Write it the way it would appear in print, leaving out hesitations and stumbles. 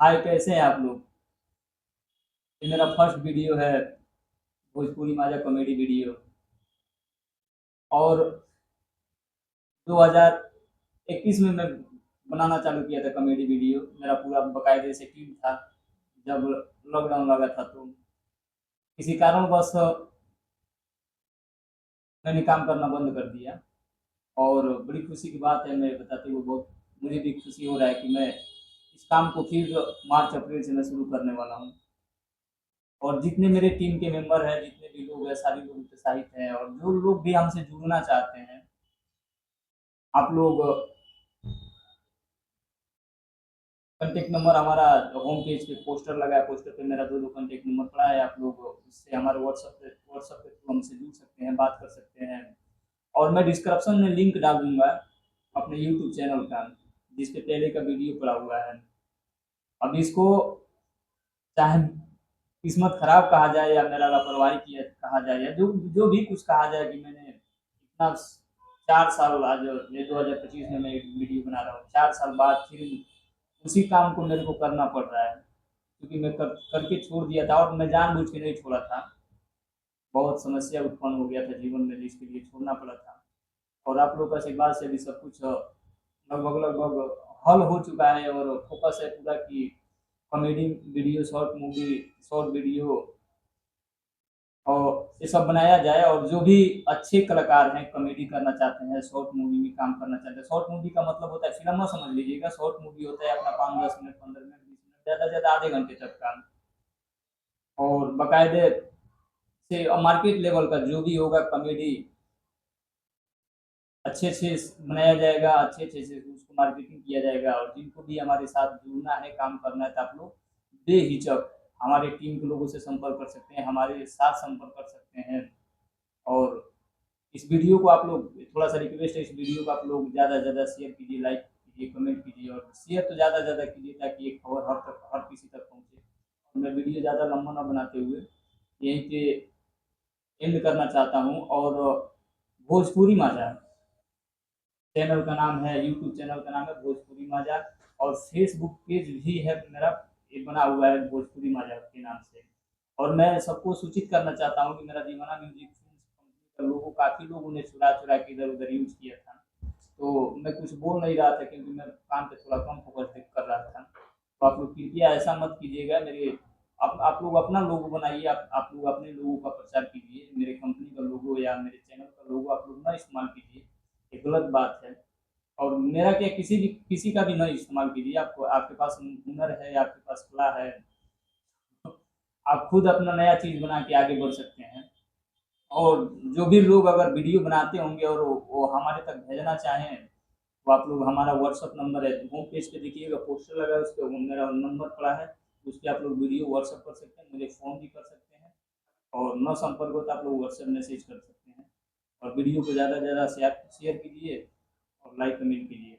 हाय, कैसे हैं आप लोग? ये मेरा फर्स्ट वीडियो है, भोजपुरी माजा कॉमेडी वीडियो। और 2021 में मैं बनाना चालू किया था कॉमेडी वीडियो। मेरा पूरा बाकायदे से टीम था। जब लॉकडाउन लगा था तो किसी कारणवश मैंने काम करना बंद कर दिया। और बड़ी खुशी की बात है, मैं बताते हुए बहुत मुझे भी खुशी हो रहा है कि मैं इस काम को फिर मार्च अप्रैल से मैं शुरू करने वाला हूँ। और जितने मेरे टीम के मेंबर हैं, जितने भी लोग हैं, सारे लोग उत्साहित हैं, और जो लोग भी हमसे जुड़ना चाहते हैं, आप लोग कॉन्टेक्ट नंबर हमारा होम पेज पे पोस्टर लगा है, पोस्टर पे मेरा दो दो कॉन्टेक्ट नंबर पड़ा है। आप लोग उससे हमारे व्हाट्सएप के थ्रू हमसे जुड़ सकते हैं, बात कर सकते हैं। और मैं डिस्क्रिप्शन में लिंक डाल दूंगा अपने यूट्यूब चैनल का, जिस पे पहले का वीडियो पड़ा हुआ है। अब इसको चाहे किस्मत खराब कहा जाए या मेरा लापरवाही किया कहा जाए, या जो जो भी कुछ कहा जाए, कि मैंने इतना 4 साल, आज ये 2025 में मैं एक वीडियो बना रहा हूँ, 4 साल बाद फिर उसी काम को मेरे को करना पड़ रहा है। क्योंकि मैं करके छोड़ दिया था, और मैं जानबूझ के नहीं छोड़ा था। बहुत समस्या उत्पन्न हो गया था जीवन में, जिसके लिए छोड़ना पड़ा था। और आप लोगों का आशीर्वाद से भी सब कुछ लगभग लगभग हल हो चुका है। और फोकस है पूरा कि comedy video, short movie, short video और ये सब बनाया जाए। और जो भी अच्छे कलाकार हैं, कॉमेडी करना चाहते हैं, शॉर्ट मूवी में काम करना चाहते हैं, शॉर्ट मूवी का मतलब होता है फिल्म में, समझ लीजिएगा। शॉर्ट मूवी होता है अपना 5-10 मिनट, 15 मिनट, 20 मिनट, ज़्यादा से ज़्यादा आधे घंटे तक का। और बाकायदे से मार्केट लेवल का जो भी होगा कॉमेडी, अच्छे अच्छे बनाया जाएगा, अच्छे अच्छे से उसको मार्केटिंग किया जाएगा। और जिनको भी हमारे साथ जुड़ना है, काम करना है, तो आप लोग बेहिचक हमारे टीम के लोगों से संपर्क कर सकते हैं, हमारे साथ संपर्क कर सकते हैं। और इस वीडियो को आप लोग, थोड़ा सा रिक्वेस्ट है, इस वीडियो को आप लोग ज़्यादा से ज़्यादा शेयर कीजिए, लाइक कीजिए, कमेंट कीजिए, और शेयर तो ज़्यादा से ज़्यादा कीजिए, ताकि ये खबर हर किसी तक पहुँचे। और मैं वीडियो ज़्यादा लंबा ना बनाते हुए यहीं पे एंड करना चाहता हूँ। और भोजपुरी माजा चैनल का नाम है, यूट्यूब चैनल का नाम है भोजपुरी माजा। और फेसबुक पेज भी है मेरा, ये बना हुआ है भोजपुरी माजा के नाम से। और मैं सबको सूचित करना चाहता हूँ कि मेरा दीवाना म्यूजिक कंपनी का लोगो काफ़ी लोगों ने चुरा चुरा के इधर उधर यूज किया था। तो मैं कुछ बोल नहीं रहा था, क्योंकि मैं काम पे थोड़ा कम फोकस कर रहा था। तो आप लोग कृपया ऐसा मत कीजिएगा। मेरे आप लोग अपना लोगो बनाइए, आप लोग अपने लोगों का प्रचार कीजिए। मेरे कंपनी का लोगो या मेरे चैनल का लोगो आप लोग ना इस्तेमाल कीजिए, ये गलत बात है। और मेरा क्या, किसी का भी ना इस्तेमाल कीजिए। आपको, आपके पास हुनर है, आपके पास कला है, तो आप खुद अपना नया चीज़ बना के आगे बढ़ सकते हैं। और जो भी लोग अगर वीडियो बनाते होंगे और वो हमारे तक भेजना चाहें, तो आप लोग, हमारा व्हाट्सअप नंबर है, होम पेज पे देखिएगा, पोस्टर लगा है, उस पर मेरा नंबर पड़ा है। उस पर आप लोग वीडियो व्हाट्सअप कर सकते हैं, मुझे फ़ोन भी कर सकते हैं। और न संपर्क हो तो आप लोग व्हाट्सएप मैसेज कर सकते हैं। और वीडियो को ज़्यादा से ज़्यादा शेयर शेयर कीजिए, और लाइक कमेंट कीजिए।